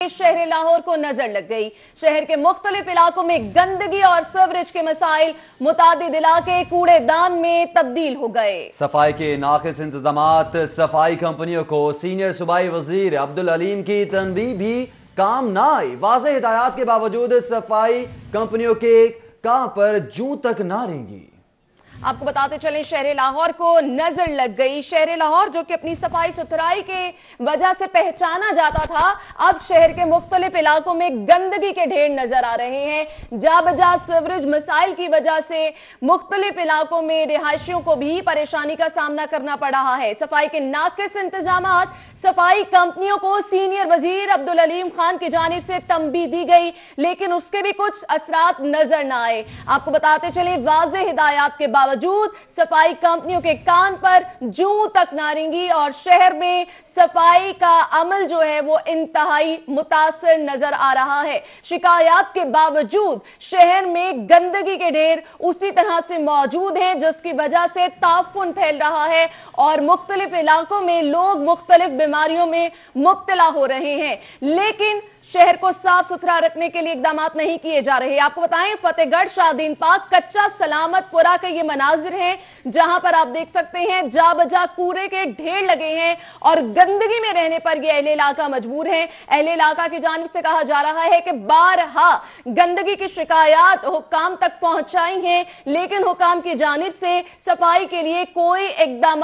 शहर लाहौर को नजर लग गई। शहर के मुख्तलिफ इलाकों में गंदगी और सीवरेज के मसाइल मुतादिद इलाके कूड़ेदान में तब्दील हो गए। सफाई के नाकिस इंतजामात, सफाई कंपनियों को सीनियर सूबाई वजीर अब्दुल अलीम की तनबीह भी काम ना आई। वाज़ेह हिदायत के बावजूद सफाई कंपनियों के काम पर जूं तक ना रहेंगी। आपको बताते चलें, शहर लाहौर को नजर लग गई। शहर लाहौर जो कि अपनी सफाई सुथराई के वजह से पहचाना जाता था, अब शहर के मुख्तलिफ इलाकों में गंदगी के ढेर नजर आ रहे हैं। जा बजा सीवरेज मसाइल की वजह से मुख्तलिफ इलाकों में रिहायशियों को भी परेशानी का सामना करना पड़ रहा है। सफाई के नाकिस इंतजामात, सफाई कंपनियों को सीनियर वजीर अब्दुल अलीम खान की जानिब से तंबीह दी गई, लेकिन उसके भी कुछ असरात नजर न आए। आपको बताते चले, वाज़ेह हिदायत के बावजूद सफाई कंपनियों के कान पर जूं तक ना रेंगी और शहर में सफाई का अमल जो है वो इंतहाई मुतासिर नजर आ रहा है। शिकायत के बावजूद शहर में गंदगी के ढेर उसी तरह से मौजूद हैं, जिसकी वजह से ताफुन फैल रहा है और मुख्तलिफ इलाकों में लोग मुख्तलिफ बीमारियों में मुब्तला हो रहे हैं। लेकिन शहर को साफ सुथरा रखने के लिए इकदाम नहीं किए जा रहे। आपको बताएं, फतेहगढ़ शादीन पाक कच्चा सलामतपुरा के ये मनाजिर हैं, जहां पर आप देख सकते हैं जा बजा कूड़े के ढेर लगे हैं और गंदगी में रहने पर ये अहले इलाका मजबूर हैं। अहले इलाका की जानिब से कहा जा रहा है कि बारहा गंदगी की शिकायत हुक्काम तक पहुंचाई हैं, लेकिन हुक्काम की जानिब से सफाई के लिए कोई इकदाम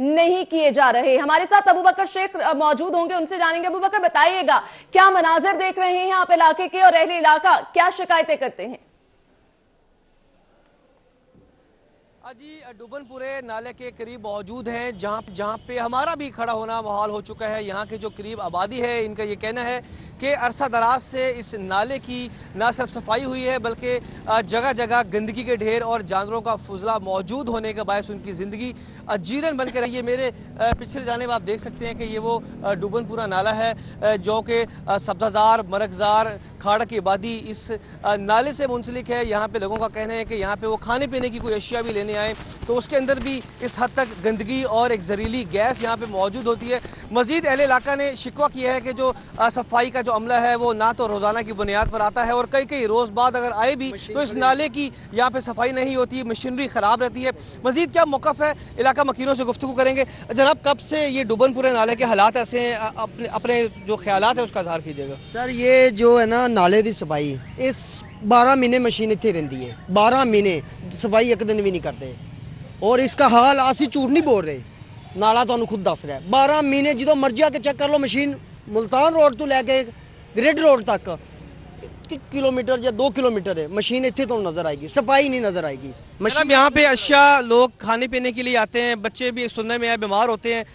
नहीं किए जा रहे। हमारे साथ अबू बकर शेख मौजूद होंगे, उनसे जानेंगे। अबू बकर, बताइएगा क्या मनाजिर देख रहे हैं आप इलाके के और अहले इलाका क्या शिकायतें करते हैं? जी, डुबनपुरे नाले के करीब मौजूद हैं, जहां पे हमारा भी खड़ा होना माहौल हो चुका है। यहाँ के जो करीब आबादी है, इनका ये कहना है कि अरसा दराज से इस नाले की ना सिर्फ सफाई हुई है, बल्कि जगह जगह गंदगी के ढेर और जानवरों का फुजला मौजूद होने के बायस उनकी ज़िंदगी जीरन बन के रही है। मेरे पिछले जानिब आप देख सकते हैं कि ये वो डुबनपुरा नाला है जो कि सब्जाजार, मरगजार, खाड़ा की आबादी इस नाले से मुंसलिक है। यहाँ पे लोगों का कहना है कि यहाँ पे वो खाने पीने की कोई अशिया भी लेने आए तो उसके अंदर भी इस हद तक गंदगी और एक जहरीली गैस यहाँ पे मौजूद होती है। मजीद अहले इलाका ने शिकवा किया है कि जो सफाई का जो अमला है वो ना तो रोज़ाना की बुनियाद पर आता है और कई रोज़ बाद अगर आए भी तो इस नाले की यहाँ पे सफाई नहीं होती, मशीनरी ख़राब रहती है। मजीद क्या मौक़िफ़ है, इलाका मकीनों से गुफ्तगू करेंगे। जनाब, कब से ये डुबनपुरे नाले के हालात ऐसे हैं, अपने जो ख्यालात है उसका इज़हार कीजिएगा। सर, ये जो है ना नाले की सफाई, इस 12 महीने मशीन इतने रही है, 12 महीने सफाई एक दिन भी नहीं करते और इसका हाल असी झूठ नहीं बोल रहे, नाला तो खुद दस रहा है। 12 महीने जो मर्जी आके चेक कर लो, मशीन मुल्तान रोड तो लैके ग्रिड रोड तक किलोमीटर या 2 किलोमीटर है, मशीन इतने तो नजर आएगी, सफाई नहीं नजर आएगी। मशीन यहाँ पे अशिया लोग खाने पीने के लिए आते हैं, बच्चे भी सुनने में आए बीमार होते हैं।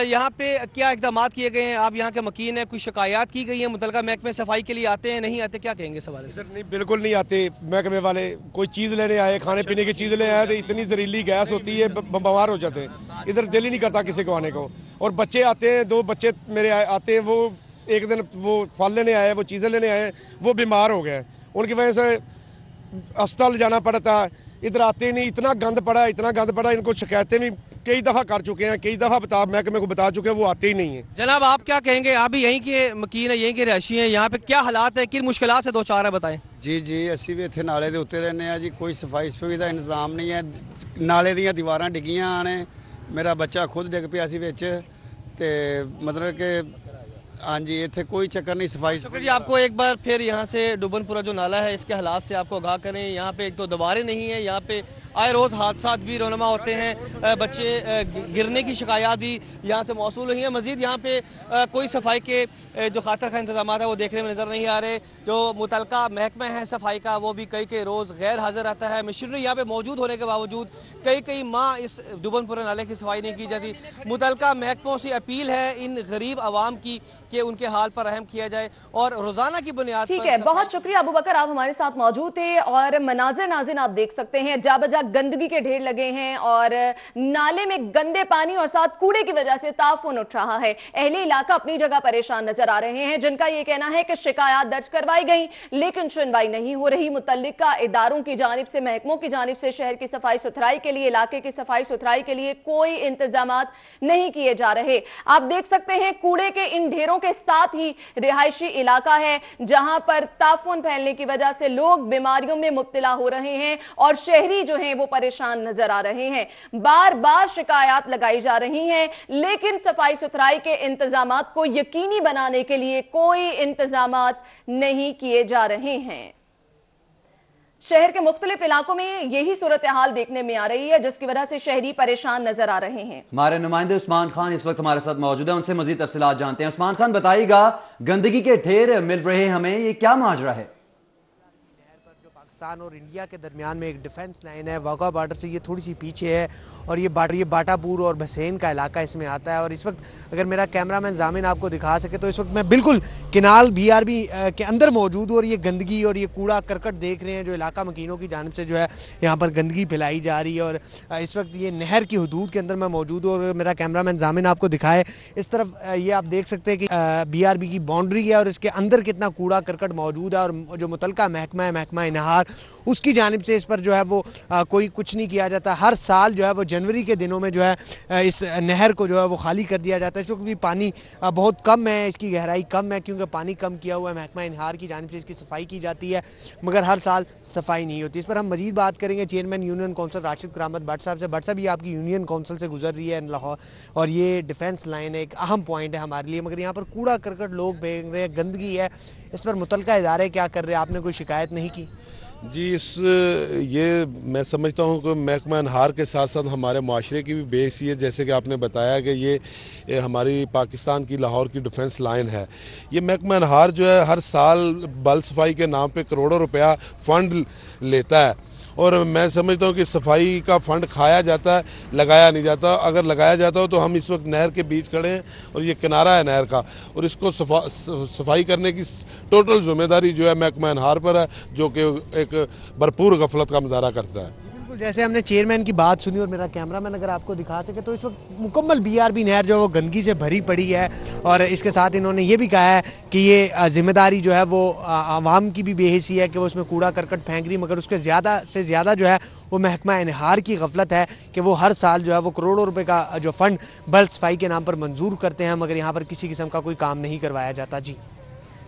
यहाँ पे क्या इकदाम किए गए हैं? आप यहाँ के मकीन हैं, कुछ शिकायत की गई है? मुतलका महकमे सफाई के लिए आते हैं, नहीं आते, क्या कहेंगे सवाल से? नहीं, बिल्कुल नहीं आते। महकमे वाले कोई चीज़ लेने आए, खाने पीने की चीज़ लेने आए तो इतनी जहरीली गैस होती है, बीमार हो जाते हैं। इधर दिल ही नहीं करता किसी को आने को। और बच्चे आते हैं, 2 बच्चे मेरे आते हैं, वो एक दिन वो फल लेने आए, वो चीज़ें लेने आए, वो बीमार हो गए, उनकी वजह से अस्पताल जाना पड़ता है। इधर आते ही नहीं, इतना गंद पड़ा। इनको शिकायतें भी कई दफ़ा कर चुके हैं, कई दफ़ा महकमे को बता चुके हैं, वो आते ही नहीं है। जनाब, आप क्या कहेंगे? आप भी यहीं के मकीन है, यहीं के रहायशी हैं, यहाँ पे क्या हालात है, किन मुश्किलात से दो चार है, बताएं। जी, असी भी इतने नाले के उत्ते रहने हैं जी। कोई सफाई सफाई का इंतजाम नहीं है, नाले दी दीवारां डिगियां ने, मेरा बच्चा खुद डिग पिया सी विच, ते मतलब कि हाँ जी, इतने कोई चक्कर नहीं सफाई जी। आपको एक बार फिर यहाँ से डुबनपुरा जो नाला है इसके हालात से आपको आगाह करें। यहाँ पे एक तो दीवारें नहीं है, यहाँ पे आए रोज़ हादसात भी रोनमा होते हैं, बच्चे गिरने की शिकायत भी यहाँ से मौसूल हुई है। मज़ीद यहाँ पे कोई सफाई के जो खातर का इंतजाम है वो देखने में नज़र नहीं आ रहे। जो मुतलका महकमा है सफाई का वो भी कई रोज़ गैर हाजिर रहता है। मशीनरी यहाँ पे मौजूद होने के बावजूद कई माह इस डुबनपुरा नाले की सफाई नहीं की जाती। मुतलका महकमों से अपील है इन गरीब आवाम की कि उनके हाल पर रहम किया जाए और रोज़ाना की बुनियाद। ठीक है, बहुत शुक्रिया अबू बकर, आप हमारे साथ मौजूद थे और मनाजिर नाज़रीन आप देख सकते हैं, जा बजा गंदगी के ढेर लगे हैं और नाले में गंदे पानी और साथ कूड़े की वजह से ताफुन उठ रहा है। अहले इलाका अपनी जगह परेशान नजर आ रहे हैं, जिनका ये कहना है कि शिकायत दर्ज करवाई गई लेकिन सुनवाई नहीं हो रही। मुतल्लिका इदारों की जानिब से, महकमों की जानिब से शहर की सफाई सुथराई के लिए, इलाके की सफाई सुथराई के लिए कोई इंतजामात नहीं किए जा रहे। आप देख सकते हैं कूड़े के इन ढेरों के साथ ही रिहायशी इलाका है जहां पर ताफुन फैलने की वजह से लोग बीमारियों में मुब्तला हो रहे हैं और शहरी जो हैं वो परेशान नजर आ रहे हैं। बार बार शिकायत लगाई जा रही हैं लेकिन सफाई सुथराई के इंतजामात को यकीनी बनाने के लिए कोई इंतजामात नहीं किए जा रहे हैं। शहर के मुख्तलिफ इलाकों में यही सूरत हाल देखने में आ रही है जिसकी वजह से शहरी परेशान नजर आ रहे हैं। हमारे नुमाइंदे उस्मान खान इस वक्त हमारे साथ मौजूद है, उनसे मजीद तफसीलात जानते हैं। उस्मान खान बताइएगा, गंदगी के ढेर मिल रहे हैं हमें, ये क्या माजरा है? पाकिस्तान और इंडिया के दरमियान में एक डिफेंस लाइन है, वाघा बॉर्डर से ये थोड़ी सी पीछे है और ये बाटापुर और बसेन का इलाका इसमें आता है। और इस वक्त अगर मेरा कैमरामैन जामिन आपको दिखा सके तो इस वक्त मैं बिल्कुल किनाल BRB के अंदर मौजूद हूँ और ये गंदगी और ये कूड़ा करकट देख रहे हैं जो इलाका मकीनों की जानिब से जो है यहाँ पर गंदगी फैलाई जा रही है। और इस वक्त ये नहर की हदूद के अंदर मैं मौजूद हूँ और मेरा कैमरामैन जामिन आपको दिखाए इस तरफ ये आप देख सकते हैं कि BRB की बाउंड्री है और इसके अंदर कितना कूड़ा करकट मौजूद है और जो मुतलका महकमा है, महकमा नहार, उसकी जानिब से इस पर जो है वो कोई कुछ नहीं किया जाता। हर साल जो है वो जनवरी के दिनों में जो है इस नहर को जो है वो खाली कर दिया जाता है। इस वक्त भी पानी बहुत कम है, इसकी गहराई कम है क्योंकि पानी कम किया हुआ है। महकमा नहार की जानिब से इसकी सफाई की जाती है मगर हर साल सफाई नहीं होती। इस पर हम मजीद बात करेंगे चेयरमैन यूनियन काउंसिल राशिद करामत भट्ट साहब से। भट्ट साहब, ये आपकी यूनियन काउंसिल से गुजर रही है लाहौर और ये डिफेंस लाइन है, एक अहम पॉइंट है हमारे लिए, मगर यहाँ पर कूड़ा करकट लोग फेंक रहे हैं, गंदगी है, इस पर मुतलका इदारे क्या कर रहे हैं? आपने कोई शिकायत नहीं की? जी, ये मैं समझता हूँ कि महकमा अनहार के साथ साथ हमारे माशरे की भी बेसी है। जैसे कि आपने बताया कि ये हमारी पाकिस्तान की लाहौर की डिफेंस लाइन है। ये महकमा अनहार जो है हर साल बल सफाई के नाम पे करोड़ों रुपया फ़ंड लेता है और मैं समझता हूँ कि सफाई का फ़ंड खाया जाता है, लगाया नहीं जाता। अगर लगाया जाता हो तो हम इस वक्त नहर के बीच खड़े हैं और ये किनारा है नहर का और इसको सफाई करने की टोटल जिम्मेदारी जो है महकमा अनहार पर है, जो कि एक भरपूर गफलत का मुजाहरा करता है। जैसे हमने चेयरमैन की बात सुनी और मेरा कैमरामैन अगर आपको दिखा सके तो इस वक्त मुकम्मल BRB नहर जो है वो गंदगी से भरी पड़ी है और इसके साथ इन्होंने ये भी कहा है कि ये जिम्मेदारी जो है वो आवाम की भी बेहिसी है कि वो उसमें कूड़ा करकट फेंक रही, मगर उसके ज़्यादा से ज़्यादा जो है वो महकमा नहार की गफलत है कि वो हर साल जो है वो करोड़ों रुपए का जो फ़ंड बल सफाई के नाम पर मंजूर करते हैं मगर यहाँ पर किसी किस्म का कोई काम नहीं करवाया जाता। जी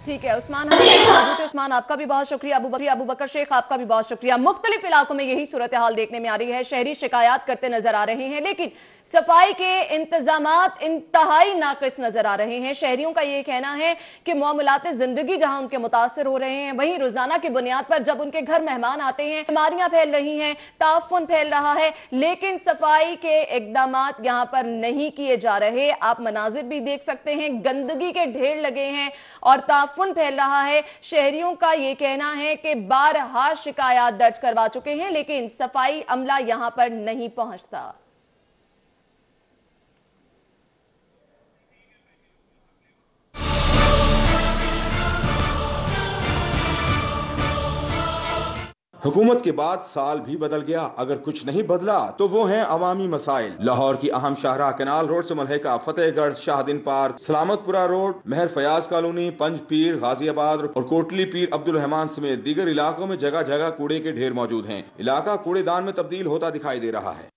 ठीक है उस्मान, मौजूद है उस्मान, आपका भी बहुत शुक्रिया। अबू बकर शेख, आपका भी बहुत शुक्रिया। मुख्तलिफ इलाकों में यही सूरत हाल देखने में आ रही है, शहरी शिकायत करते नजर आ रहे हैं लेकिन सफाई के इंतजामात इंतहाई नाकिस नजर आ रहे हैं। शहरियों का ये कहना है कि मामलात जिंदगी जहां उनके मुतासर हो रहे हैं वहीं रोजाना की बुनियाद पर जब उनके घर मेहमान आते हैं बीमारियां फैल रही हैं, ताफुन फैल रहा है लेकिन सफाई के इकदामात यहां पर नहीं किए जा रहे। आप मनाजिर भी देख सकते हैं, गंदगी के ढेर लगे हैं और ताफुन फैल रहा है। शहरियों का ये कहना है कि बारहा शिकायत दर्ज करवा चुके हैं लेकिन सफाई अमला यहां पर नहीं पहुंचता। हुकूमत के बाद साल भी बदल गया, अगर कुछ नहीं बदला तो वो हैं अवामी मसाइल। लाहौर की अहम शाहराह कनाल रोड से मलहका, फतेहगढ़, शाहदीन पार्क, सलामतपुरा रोड, महर फयाज कॉलोनी, पंज पीर, गाजियाबाद और कोटली पीर अब्दुल रहमान समेत दीगर इलाकों में जगह जगह कूड़े के ढेर मौजूद हैं। इलाका कूड़ेदान में तब्दील होता दिखाई दे रहा है।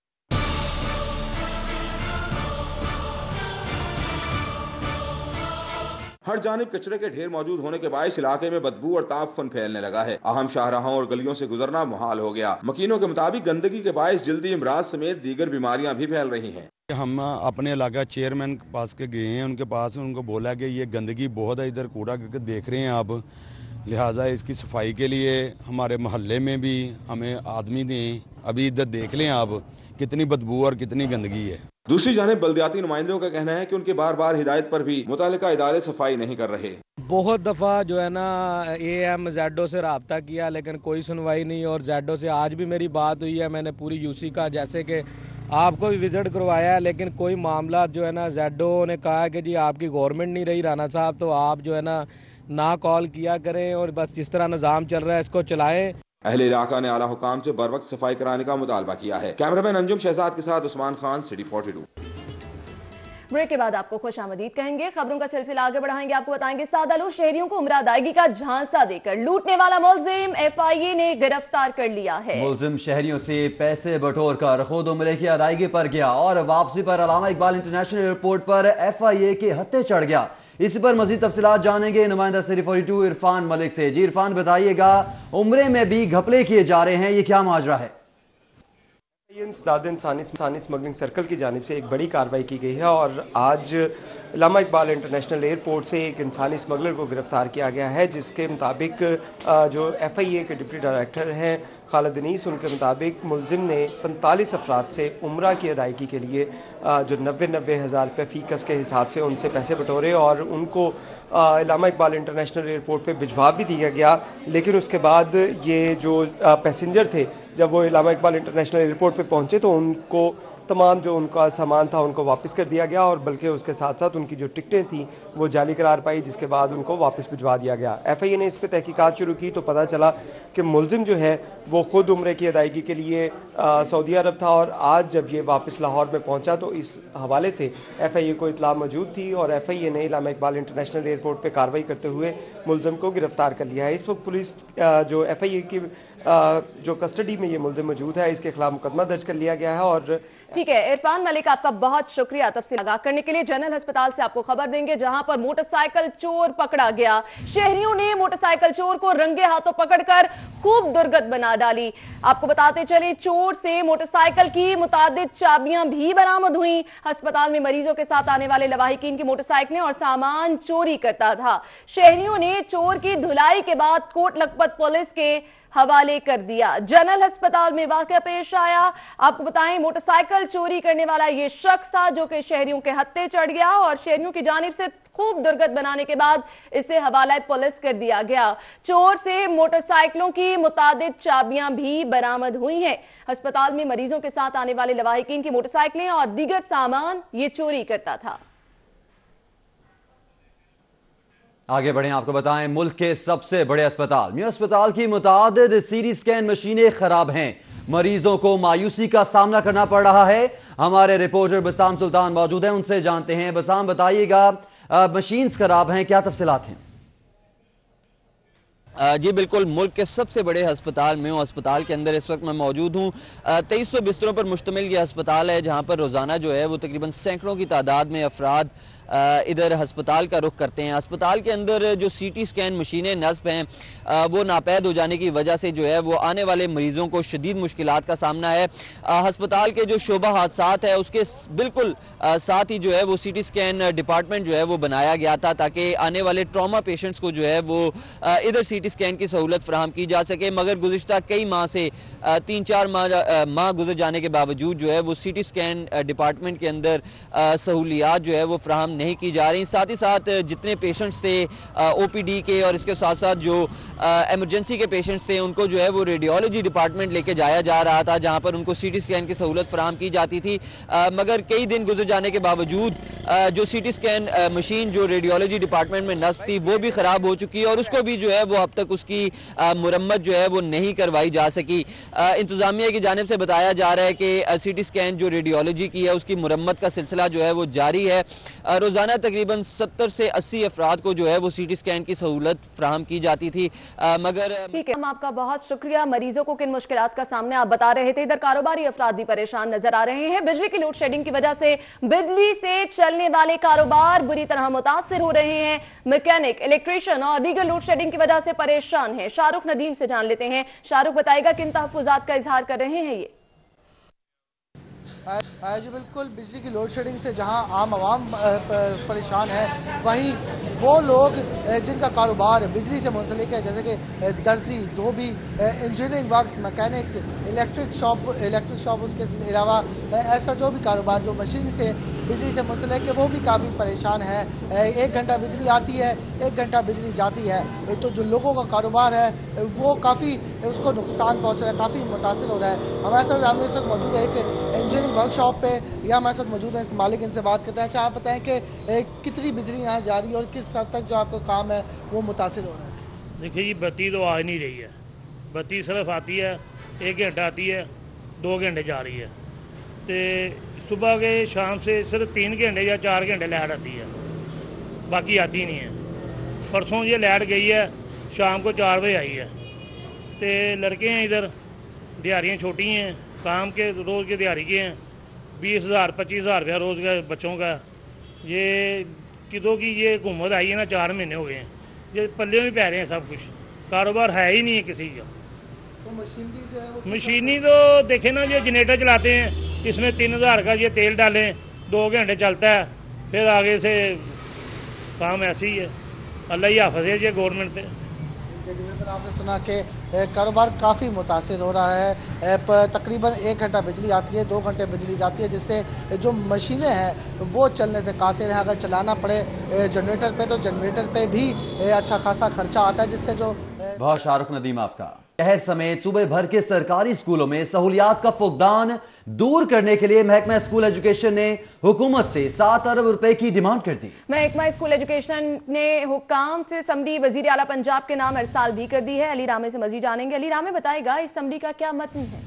हर जानिब कचरे के ढेर मौजूद होने के बायस इलाके में बदबू और ताफुन फैलने लगा है। अहम शाहराहों और गलियों से गुजरना मुहाल हो गया। मकीनों के मुताबिक गंदगी के बायस जल्दी इमराज समेत दीगर बीमारियां भी फैल रही हैं। हम अपने इलाका चेयरमैन के पास के गए हैं, उनके पास उनको बोला कि ये गंदगी बहुत है, इधर कूड़ा देख रहे हैं आप, लिहाजा इसकी सफाई के लिए हमारे मोहल्ले में भी हमें आदमी दें, अभी इधर देख लें आप कितनी बदबू और कितनी गंदगी है। दूसरी जानिब बल्दियाती नुमाइंदों का कहना है कि उनके बार बार हिदायत पर भी मुतालिका इदारे सफाई नहीं कर रहे। बहुत दफ़ा जो है ना AM ZO से रब्ता किया लेकिन कोई सुनवाई नहीं और ZO से आज भी मेरी बात हुई है। मैंने पूरी UC का जैसे कि आपको भी विज़िट करवाया है लेकिन कोई मामला जो है ना ZO ने कहा कि जी आपकी गवर्नमेंट नहीं रही राना साहब, तो आप जो है ना कॉल किया करें और बस जिस तरह निज़ाम चल रहा है इसको चलाएं। अहले इलाका ने आला हुकाम से बर वक्त सफाई कराने का मुतालबा किया है। कैमरामैन अंजुम शहजाद के साथ उस्मान खान, सिटी 42। ब्रेक के बाद आपको खुशामदीद कहेंगे। खबरों का सिलसिला आगे बढ़ाएंगे। आपको बताएंगे सादा लोग शहरियों को उम्र अदायगी का झांसा देकर लूटने वाला मुलजिम FIA ने गिरफ्तार कर लिया है। मुलजिम शहरियों से पैसे बटोर कर खुद उम्र की अदायगी पर गया और वापसी पर अल्लामा इकबाल इंटरनेशनल एयरपोर्ट पर FIA के हत्थे चढ़ गया। इस पर मजीद तफसीलात जानेंगे नुमाइंदा सिटी 42 इरफान मलिक से। जी इरफान, बताइएगा, उम्रे में भी घपले किए जा रहे हैं, ये क्या माजरा है? इंसानी स्मगलिंग सर्कल की जानिब से एक बड़ी कार्रवाई की गई है और आज अल्लामा इकबाल इंटरनेशनल एयरपोर्ट से एक इंसानी स्मगलर को गिरफ्तार किया गया है, जिसके मुताबिक जो FIA के डिप्टी डायरेक्टर हैं खालिद अनीस, उनके मुताबिक मुलजिम ने 45 अफराद से उम्रा की अदायगी के लिए जो 90 हज़ार रुपये फ़ी कस के हिसाब से उनसे पैसे बटोरे और उनको अल्लामा इकबाल इंटरनेशनल एयरपोर्ट पे भिजवा भी दिया गया। लेकिन उसके बाद ये जो पैसेंजर थे, जब वो अल्लामा इकबाल इंटरनेशनल एयरपोर्ट पे पहुंचे तो उनको तमाम जो उनका सामान था उनको वापस कर दिया गया और बल्कि उसके साथ साथ उनकी जो टिकटें थी वो जाली करार पाई, जिसके बाद उनको वापस भिजवा दिया गया। FIA ने इस पर तहकीकात शुरू की तो पता चला कि मुलजिम जो है वो ख़ुद उम्रे की अदायगी के लिए सऊदी अरब था और आज जब ये वापस लाहौर में पहुंचा तो इस हवाले से FIA को इतला मौजूद थी और FIA ने अल्लामा इकबाल इंटरनेशनल एयरपोर्ट पर कार्रवाई करते हुए मुलजिम को गिरफ्तार कर लिया है। इस वक्त पुलिस जो FIA की जो कस्टडी में ये मुलजिम मौजूद है, इसके खिलाफ मुकदमा दर्ज कर लिया गया है। और ठीक है इरफान मलिक, आपका बहुत शुक्रिया तफसील आगाह करने के लिए। जनरल अस्पताल से आपको खबर देंगे जहां पर मोटरसाइकिल चोर पकड़ा गया। शहरियों ने मोटरसाइकिल चोर को रंगे हाथों पकड़कर खूब दुर्गत बना डाली। आपको बताते चले चोर से मोटरसाइकिल की मुतादिद चाबियां भी बरामद हुई। अस्पताल में मरीजों के साथ आने वाले लवाहिकीन की मोटरसाइकिलें और सामान चोरी करता था। शहरियों ने चोर की धुलाई के बाद कोट लखपत पुलिस के हवाले कर दिया। जनरल अस्पताल में वाकया पेश आया। आपको बताएं मोटरसाइकिल चोरी करने वाला ये शख्स था जो कि शहरियों के हत्थे चढ़ गया और शहरियों की जानिब से खूब दुर्गत बनाने के बाद इसे हवाला पुलिस कर दिया गया। चोर से मोटरसाइकिलों की मुतादिद चाबियां भी बरामद हुई हैं। अस्पताल में मरीजों के साथ आने वाले लवाहिकीन की मोटरसाइकिलें और दीगर सामान ये चोरी करता था। आगे बढ़ें, आपको बताएं मुल्क के सबसे बड़े अस्पताल म्यू अस्पताल की मुतादिद CT स्कैन मशीनें खराब हैं। मरीजों को मायूसी का सामना करना पड़ रहा है। हमारे रिपोर्टर बसाम सुल्तान मौजूद हैं, उनसे जानते हैं। बसाम, बताइएगा, मशीन्स खराब हैं, क्या तफसीलात हैं? जी बिल्कुल, मुल्क के सबसे बड़े अस्पताल म्यू अस्पताल के अंदर इस वक्त मैं मौजूद हूँ। 2300 बिस्तरों पर मुश्तमिल ये अस्पताल है जहाँ पर रोज़ाना जो है वो तकरीबन सैकड़ों की तादाद में अफराद इधर अस्पताल का रुख करते हैं। अस्पताल के अंदर जो CT स्कैन मशीनें नस्ब हैं वो नापैद हो जाने की वजह से जो है वो आने वाले मरीज़ों को शदीद मुश्किलात का सामना है। अस्पताल के जो शोबा हादसात है उसके बिल्कुल साथ ही जो है वो CT स्कैन डिपार्टमेंट जो है वो बनाया गया था ताकि आने वाले ट्रॉमा पेशेंट्स को जो है वो इधर CT स्कैन की सहूलत फराहम की जा सके। मगर गुज़िश्ता कई माह से 3-4 माह गुजर जाने के बावजूद जो है वो CT स्कैन डिपार्टमेंट के अंदर सहूलियात जो है वो फराहम नहीं की जा रही। साथ ही साथ जितने पेशेंट्स थे OPD के और इसके साथ साथ जो एमरजेंसी के पेशेंट्स थे उनको जो है वो रेडियोलॉजी डिपार्टमेंट लेके जाया जा रहा था जहां पर उनको CT स्कैन की सहूलत फराहम की जाती थी। मगर कई दिन गुजर जाने के बावजूद जो CT स्कैन मशीन जो रेडियोलॉजी डिपार्टमेंट में नस्ब थी वो भी ख़राब हो चुकी है और उसको भी जो है वो अब तक उसकी मुरम्मत जो है वो नहीं करवाई जा सकी। इंतज़ामिया की जानिब से बताया जा रहा है कि CT स्कैन जो रेडियोलॉजी की है उसकी मुरम्मत का सिलसिला जो है वो जारी है। रोज़ाना तकरीबन 70 से 80 अफराद को जो है वो CT स्कैन की सहूलत फराहम की जाती थी। मगर ठीक है, हम आपका बहुत शुक्रिया। मरीजों को किन मुश्किलात का सामने आप बता रहे थे। इधर कारोबारी अफराद भी परेशान नजर आ रहे हैं। बिजली की लोड शेडिंग की वजह से बिजली से चलने वाले कारोबार बुरी तरह मुतासिर हो रहे हैं। मैकेनिक, इलेक्ट्रीशियन और दीगर लोड शेडिंग की वजह से परेशान हैं। शाहरुख नदीम से जान लेते हैं। शाहरुख, बताएगा किन तहफ्फुज़ात का इजहार कर रहे हैं ये? जी बिल्कुल, बिजली की लोड शेडिंग से जहां आम आवाम परेशान है, वहीं वो लोग जिनका कारोबार बिजली से मुंसलिक है जैसे कि दर्जी, धोबी, engineering works, mechanics, electric shop, उसके अलावा ऐसा जो भी कारोबार जो मशीन से बिजली से मुंसलिक है वो भी काफ़ी परेशान है। 1 घंटा बिजली आती है, 1 घंटा बिजली जाती है, तो जो लोगों का कारोबार है वो काफ़ी उसको नुकसान पहुँच रहा है, काफ़ी मुतासिर हो रहा है। हमारे साथ हम इस वक्त मौजूद है एक इंजीनियरिंग वर्कशॉप पे, या हमारे साथ मौजूद है मालिक, इनसे बात करते हैं। अच्छा, आप बताएं कि कितनी बिजली यहाँ जा रही है और किस हद तक जो आपका काम है वो मुतासिर हो रहा है? देखिए जी, बत्ती तो आ नहीं रही है बत्ती सिर्फ आती है 1 घंटा आती है, 2 घंटे जा रही है, तो सुबह के शाम से सिर्फ 3 घंटे या 4 घंटे लाइट आती है, बाकी आती नहीं है। परसों ये लाइट गई है, शाम को 4 बजे आई है। तो लड़के हैं इधर, दिहाड़ियाँ छोटी हैं, काम के रोज़ के दिहाड़ी के हैं, 20,000 25,000 रुपया रोज़ का बच्चों का। ये किदों की ये हुकूमत आई है ना, 4 महीने हो गए हैं, ये पल्ले में पै रहे हैं सब कुछ, कारोबार है ही नहीं है किसी का। तो मशीनरी जो है वो मशीनी तो देखे ना, ये जनरेटर चलाते हैं, इसमें 3,000 का ये तेल डालें, 2 घंटे चलता है, फिर आगे से काम ऐसे ही है। अल्लाह ही हाफ़िज़ है ये गवर्नमेंट पे। आपने सुना कि कारोबार काफ़ी मुतासिर हो रहा है। तकरीबन 1 घंटा बिजली आती है, 2 घंटे बिजली जाती है, जिससे जो मशीनें हैं वो चलने से कासिर है। अगर चलाना पड़े जनरेटर पे तो जनरेटर पे भी अच्छा खासा खर्चा आता है, जिससे जो बहुत शाहरुख नदीम आपका। शहर समेत सूबे भर के सरकारी स्कूलों में सहूलियात का फुकदान दूर करने के लिए महकमा स्कूल एजुकेशन ने हुकूमत से 7 अरब रुपए की डिमांड कर दी। महकमा स्कूल एजुकेशन ने हुकाम से समरी वजीर आला पंजाब के नाम अरसाल भी कर दी है। अली रामे से मजीद जानेंगे। अली रामे बताएगा इस समरी का क्या मतन है।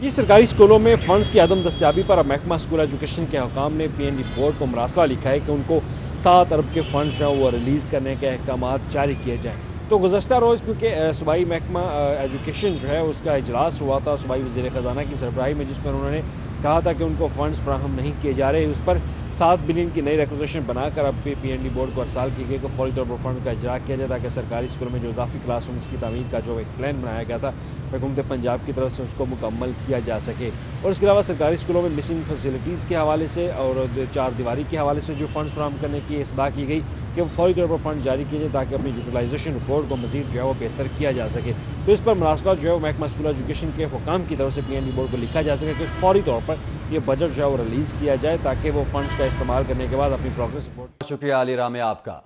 ये सरकारी स्कूलों में फंड्स की अदम दस्तियाबी पर अब महकमा स्कूल एजुकेशन के हुकाम ने PND बोर्ड को मरासला लिखा है कि उनको 7 अरब के फंड्स जो वो रिलीज़ करने के अहकाम जारी किए जाएँ। तो गुज़श्ता रोज़ क्योंकि सूबाई महकमा एजुकेशन जो है उसका इजलास हुआ था सूबाई वज़ीर ख़जाना की सरबराही में, जिसमें उन्होंने कहा था कि उनको फ़ंड्स फ्राहम नहीं किए जा रहे। उस पर 7 बिलियन की नई रिक्वेजिशन बनाकर अब PND बोर्ड को अरसाल की गई कि फौरी तौर पर फंड का इजरा किया जाए, ताकि सरकारी स्कूलों में जो इजाफी क्लासरूम्स की तामीर का जो एक प्लान बनाया गया था हुकूमत पंजाब की तरफ से उसको मुकम्मल किया जा सके। और इसके अलावा सरकारी स्कूलों में मिसिंग फैसिलिटीज़ के हवाले से और 4 दीवारी के हवाले से जो फंड्स फ्राहम करने की इस्तदा की गई कि वो फौरी तौर पर फंड जारी किए जाए, ताकि अपनी यूटिलाइजेशन रिपोर्ट को मज़ीद जो है वो बेहतर किया जा सके। तो इस पर मरासला जो है वो महकमा स्कूल एजुकेशन के हुकाम की तरफ से PND बोर्ड को लिखा जा सके कि फौरी तौर पर ये बजट जो है वो रिलीज़ किया जाए, ताकि वो फंड्स का इस्तेमाल करने के बाद अपनी प्रोग्रेस रिपोर्ट। शुक्रिया अली रामे आपका।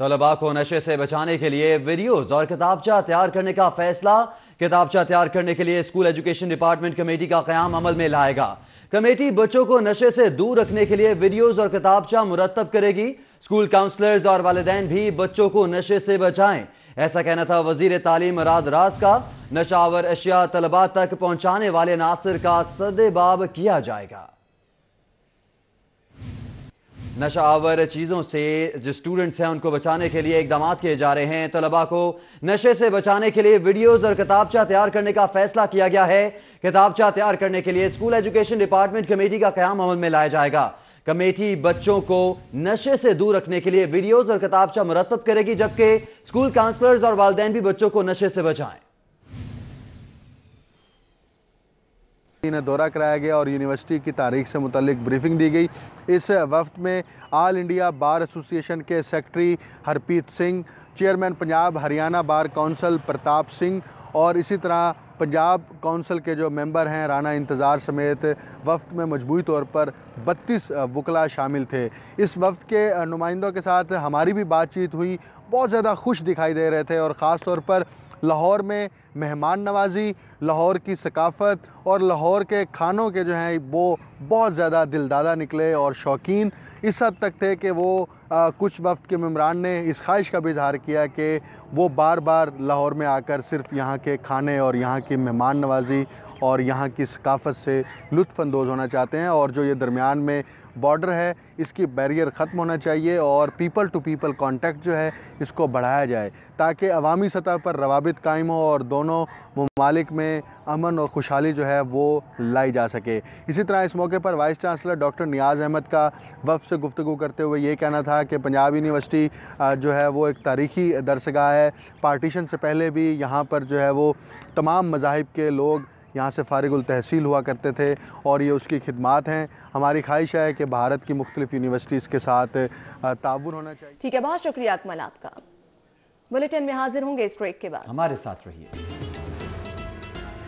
तलबा को नशे से बचाने के लिए वीडियोज़ और किताबचा तैयार करने का फैसला। किताबचा तैयार करने के लिए स्कूल एजुकेशन डिपार्टमेंट कमेटी का क़याम अमल में लाएगा। कमेटी बच्चों को नशे से दूर रखने के लिए वीडियोज़ और किताबचा मुरतब करेगी। स्कूल काउंसलर्स और वालिदैन भी बच्चों को नशे से बचाएं, ऐसा कहना था वज़ीर तालीम मुराद राज का। नशावर अशिया तलबा तक पहुंचाने वाले नासिर का सद्देबाब किया जाएगा। नशावर चीज़ों से जो स्टूडेंट्स हैं उनको बचाने के लिए इकदाम किए जा रहे हैं। तलबा को नशे से बचाने के लिए वीडियोज़ और किताबचा तैयार करने का फैसला किया गया है। किताबचा तैयार करने के लिए स्कूल एजुकेशन डिपार्टमेंट कमेटी का क़याम अमल में लाया जाएगा। कमेटी बच्चों को नशे से दूर रखने के लिए वीडियोज़ और किताबचा मुरतब करेगी, जबकि स्कूल काउंसलर्स और वालिदैन भी बच्चों को नशे से बचाएं। इन्हें दौरा कराया गया और यूनिवर्सिटी की तारीख से मुतल्लिक ब्रीफिंग दी गई। इस वफ्त में ऑल इंडिया बार एसोसिएशन के secretary Harpreet Singh, chairman Punjab Haryana bar council Pratap Singh और इसी तरह पंजाब काउंसिल के जो मेंबर हैं राना इंतज़ार समेत वफ्त में मजबूरी तौर पर 32 वकला शामिल थे। इस वफ्त के नुमाइंदों के साथ हमारी भी बातचीत हुई, बहुत ज़्यादा खुश दिखाई दे रहे थे और ख़ास तौर पर लाहौर में मेहमान नवाजी, लाहौर की सकाफ़त और लाहौर के खानों के जो हैं वो बहुत ज़्यादा दिलदादा निकले और शौकीन इस हद तक थे कि वो कुछ वक्त के मेम्बरान ने इस ख्वाहिश का भी इजहार किया कि वो बार बार लाहौर में आकर सिर्फ यहाँ के खाने और यहाँ की मेहमान नवाजी और यहाँ की सकाफ़त से लुत्फ़अंदोज़ होना चाहते हैं। और जो ये दरमियान में बॉर्डर है इसकी बैरियर ख़त्म होना चाहिए और पीपल टू पीपल कांटेक्ट जो है इसको बढ़ाया जाए, ताकि अवामी सतह पर रवाबित कायम हो और दोनों ममालिक में अमन और खुशहाली जो है वो लाई जा सके। इसी तरह इस मौके पर वाइस चांसलर डॉक्टर नियाज़ अहमद का वफ़द से गुफ्तगू करते हुए ये कहना था कि पंजाब यूनिवर्सिटी जो है वो एक तारीख़ी दरसगाह है। पार्टीशन से पहले भी यहाँ पर जो है वो तमाम मज़ाहिब के लोग यहाँ से फारिगुल तहसील हुआ करते थे और ये उसकी खिदमात हैं। हमारी ख्वाहिश है कि भारत की मुख्तलिफ यूनिवर्सिटीज़ के साथ ताउन होना चाहिए। ठीक है, बहुत शुक्रिया अकमल आपका। बुलेटिन में हाजिर होंगे इस ब्रेक के बाद। हमारे साथ रहिए।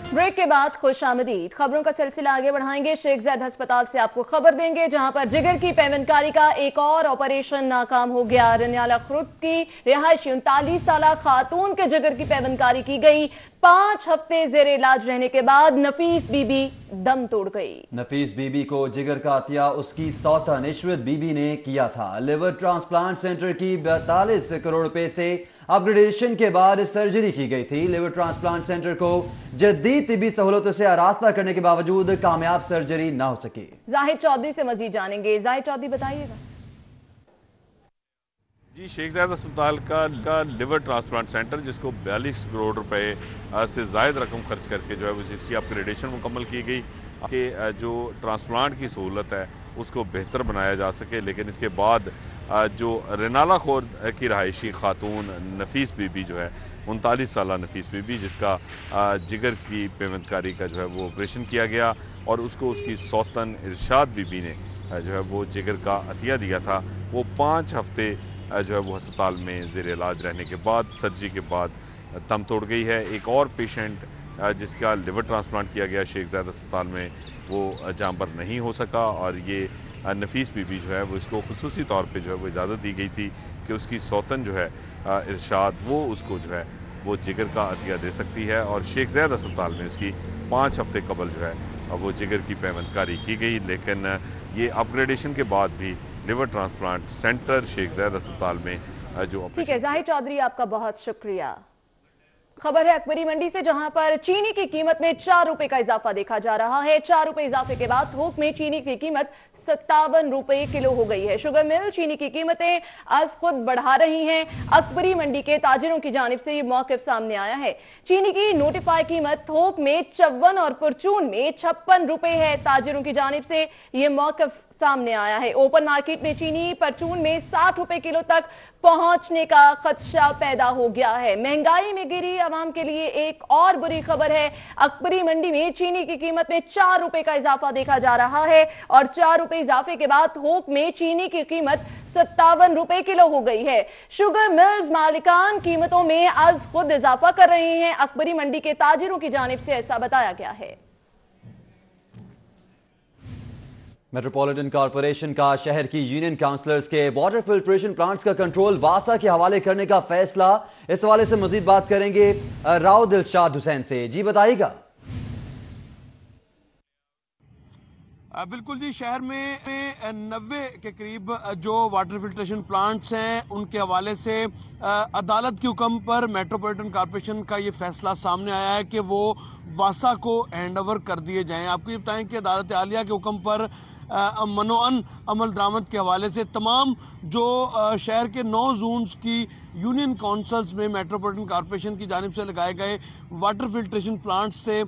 ब्रेक के बाद खुशामदीद। खबरों का सिलसिला आगे बढ़ाएंगे। शेख ज़ैद अस्पताल से आपको खबर देंगे, जहां पर जिगर की पैवनकारी का एक और ऑपरेशन नाकाम हो गया। रनियाला खुर्द की रिहायशी 39 साल खातून के जिगर की पैवनकारी की गई। 5 हफ्ते जेर इलाज रहने के बाद नफीस बीबी दम तोड़ गई। नफीस बीबी को जिगर का अतिया उसकी सौतन इशरत बीबी ने किया था। लिवर ट्रांसप्लांट सेंटर की 42 करोड़ रुपए से अपग्रेडेशन के बाद सर्जरी की गई थी। लिवर ट्रांसप्लांट सेंटर को जदीद तिबी सहूलतों से आरास्ता करने के बावजूद कामयाब सर्जरी न हो सकी। जाहिद चौधरी से मजीद जानेंगे। जाहिद चौधरी बताइएगा। जी, शेख जायद अस्पताल का लिवर ट्रांसप्लांट सेंटर, जिसको 42 करोड़ रुपए से ज़ायद रकम खर्च करके जो है वो जिसकी अपग्रेडेशन मुकम्मल की गई कि जो ट्रांसप्लांट की सहूलत है उसको बेहतर बनाया जा सके। लेकिन इसके बाद जो रेनाला खोर की रहायशी खातून नफीस बीबी जो है 39 साला नफीस बीबी, जिसका जिगर की पेवंदकारी का जो है वो ऑपरेशन किया गया और उसको उसकी सौतन इरशाद बीबी ने जो है वो जिगर का अतिया दिया था, वो 5 हफ्ते जो है वो अस्पताल में ज़ेर इलाज रहने के बाद सर्जरी के बाद दम तोड़ गई है। एक और पेशेंट जिसका लिवर ट्रांसप्लांट किया गया शेख जायद अस्पताल में, वो जांबर नहीं हो सका और ये नफीस बीबी जो है वो इसको खुसूसी तौर पे जो है वो इजाज़त दी गई थी कि उसकी सौतन जो है इरशाद, वो उसको जो है वो जिगर का अतिया दे सकती है और शेख जायद अस्पताल में उसकी 5 हफ्ते कबल जो है वो जिगर की पेवंदकारी की गई। लेकिन ये अपग्रेडेशन के बाद भी लिवर ट्रांसप्लांट सेंटर शेख जायद अस्पताल में जो ठीक है जाहिद चौधरी, आपका बहुत शुक्रिया। खबर है अकबरी मंडी से, जहां पर चीनी की कीमत में 4 रुपए का इजाफा देखा जा रहा है। 4 रुपए इजाफे के बाद थोक में चीनी की कीमत 57 रुपए किलो हो गई है। शुगर मिल चीनी की कीमतें आज खुद बढ़ा रही हैं। अकबरी मंडी के ताजिरों की जानिब से ये मौक़िफ़ सामने आया है। चीनी की नोटिफाई कीमत थोक में 54 और परचून में 56 रुपए है। ताजिरों की जानिब से ये मौक़िफ़ सामने आया है। ओपन मार्केट में चीनी परचून में 60 रुपए किलो तक पहुंचने का खदशा पैदा हो गया है। महंगाई में गिरी आवाम के लिए एक और बुरी खबर है। अकबरी मंडी में चीनी की कीमत में 4 रुपए का इजाफा देखा जा रहा है और 4 रुपए इजाफे के बाद थोक में चीनी की कीमत 57 रुपए किलो हो गई है। शुगर मिल्स मालिकान कीमतों में आज खुद इजाफा कर रहे हैं। अकबरी मंडी के ताजिरों की जानिब से ऐसा बताया गया है। मेट्रोपॉलिटन कॉरपोरेशन का शहर की यूनियन काउंसलर्स के वाटर फिल्ट्रेशन प्लांट्स का कंट्रोल वासा के हवाले करने का फैसला, इस हवाले से मजीद बात करेंगे राव दिलशाद हुसैन से। जी बताइएगा। बिल्कुल जी, शहर में 90 के करीब जो वाटर फिल्ट्रेशन प्लांट्स हैं उनके हवाले से अदालत के हुक्म पर मेट्रोपॉलिटन कॉरपोरेशन का ये फैसला सामने आया है कि वो वासा को हैंड ओवर कर दिए जाएं। आपको ये बताएं कि अदालत आलिया के हुक्म पर मनोअन अमल दरामद के हवाले से तमाम जो शहर के 9 जोन्स की यूनियन काउंसिल्स में मेट्रोपॉलिटन कॉरपोरेशन की जानिब से लगाए गए वाटर फिल्ट्रेशन प्लांट्स से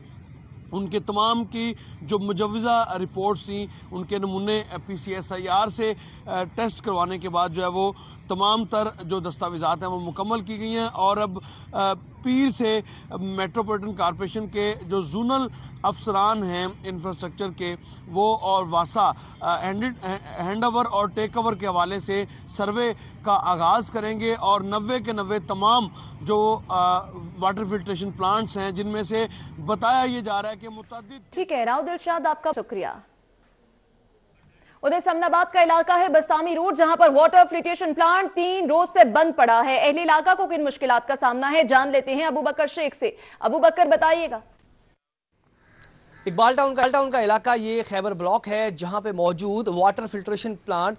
उनके तमाम की जो मुजवज़ा रिपोर्ट्स थी, उनके नमूने PCSIR से टेस्ट करवाने के बाद जो है वो तमाम तर जो दस्तावेज़ात हैं वो मुकम्मल की गई हैं और अब पीर से मेट्रोपॉलिटन कॉरपोरेशन के जो जोनल अफसरान हैं इंफ्रास्ट्रक्चर के, वो और वासा हैंड ओवर और टेक ओवर के हवाले से सर्वे का आगाज़ करेंगे और 90 के 90 तमाम जो वाटर फिल्ट्रेशन प्लांट्स हैं जिनमें से बताया ये जा रहा है कि मुतअद्दिद। ठीक है राव दिलशाद, आपका शुक्रिया। उधर समनाबाद का इलाका है बस्तामी रोड, जहां पर वाटर फिल्ट्रेशन प्लांट 3 रोज से बंद पड़ा है। अहले इलाका को किन मुश्किलात का सामना है, जान लेते हैं अबू बकर शेख से। अबू बकर बताइएगा। इकबाल टाउन का इलाका ये खैबर ब्लॉक है, जहां पे मौजूद वाटर फिल्ट्रेशन प्लांट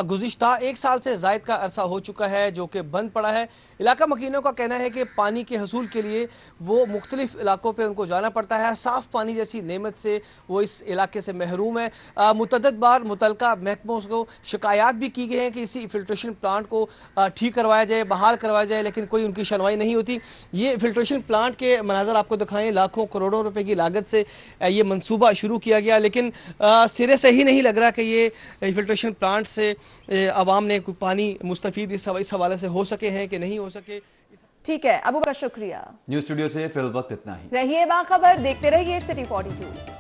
गुज़िश्ता 1 साल से ज़ायद का अरसा हो चुका है जो कि बंद पड़ा है। इलाका मकीनों का कहना है कि पानी के हसूल के लिए वो मुख्तलिफ इलाकों पे उनको जाना पड़ता है। साफ़ पानी जैसी नेमत से वो इस इलाके से महरूम है। मुतअद्दिद बार मुतलका महकमों को शिकायत भी की गई है कि इसी फिल्ट्रेशन प्लांट को ठीक करवाया जाए, बहाल करवाया जाए, लेकिन कोई उनकी सुनवाई नहीं होती। ये फिल्ट्रेशन प्लांट के मनाज़र आपको दिखाएं, लाखों करोड़ों रुपए की लागत से ये मंसूबा शुरू किया गया, लेकिन सिरे से ही नहीं लग रहा कि ये फिल्ट्रेशन प्लांट से आवाम ने कोई पानी मुस्तफीद इस हवाले से हो सके हैं कि नहीं हो सके। ठीक है अबू बकर, शुक्रिया। न्यूज़ स्टूडियो से फिल वक्त इतना ही। रहिए बाखबर, देखते रहिए सिटी 42।